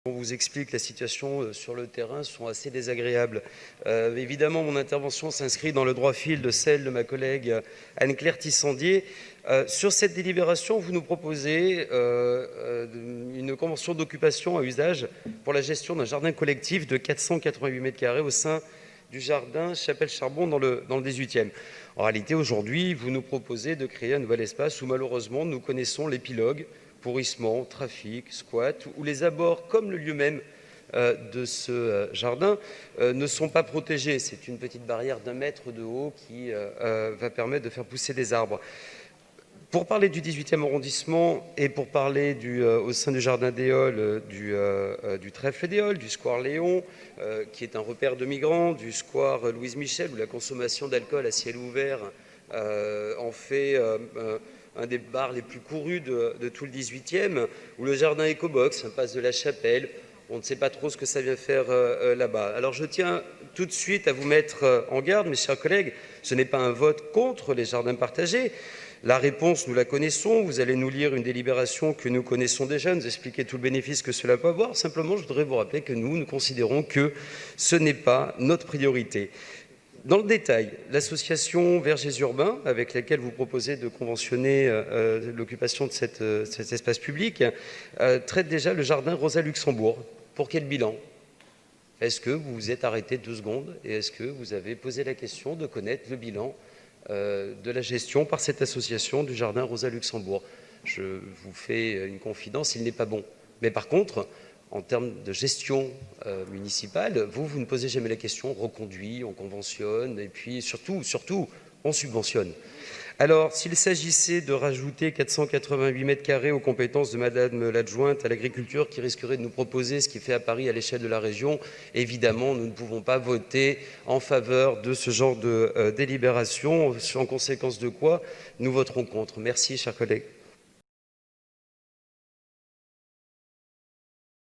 On vous explique la situation sur le terrain sont assez désagréables. Évidemment, mon intervention s'inscrit dans le droit fil de celle de ma collègue Anne-Claire Tissandier. Sur cette délibération, vous nous proposez une convention d'occupation à usage pour la gestion d'un jardin collectif de 488 m² au sein du jardin Chapelle-Charbon dans le 18e. En réalité, aujourd'hui, vous nous proposez de créer un nouvel espace où malheureusement nous connaissons l'épilogue: pourrissement, trafic, squat, où les abords, comme le lieu même de ce jardin, ne sont pas protégés. C'est une petite barrière d'1 mètre de haut qui va permettre de faire pousser des arbres. Pour parler du 18e arrondissement et pour parler au sein du jardin d'Éole, du trèfle d'Éole, du square Léon, qui est un repère de migrants, du square Louise Michel, où la consommation d'alcool à ciel ouvert en fait un des bars les plus courus de tout le 18e, ou le jardin Ecobox, impasse de la Chapelle. On ne sait pas trop ce que ça vient faire là-bas. Alors je tiens tout de suite à vous mettre en garde, mes chers collègues, ce n'est pas un vote contre les jardins partagés. La réponse, nous la connaissons. Vous allez nous lire une délibération que nous connaissons déjà, nous expliquer tout le bénéfice que cela peut avoir. Simplement, je voudrais vous rappeler que nous considérons que ce n'est pas notre priorité. Dans le détail, l'association Vergers Urbains, avec laquelle vous proposez de conventionner l'occupation de cet espace public, traite déjà le jardin Rosa Luxembourg. Pour quel bilan? Est-ce que vous vous êtes arrêté 2 secondes et est-ce que vous avez posé la question de connaître le bilan de la gestion par cette association du jardin Rosa Luxembourg? Je vous fais une confidence, il n'est pas bon. Mais par contre, en termes de gestion municipale, vous ne posez jamais la question. On reconduit, on conventionne et puis surtout, on subventionne. Alors, s'il s'agissait de rajouter 488 m² aux compétences de Madame l'adjointe à l'agriculture, qui risquerait de nous proposer ce qui fait à Paris à l'échelle de la région, évidemment, nous ne pouvons pas voter en faveur de ce genre de délibération, en conséquence de quoi nous voterons contre. Merci, chers collègues.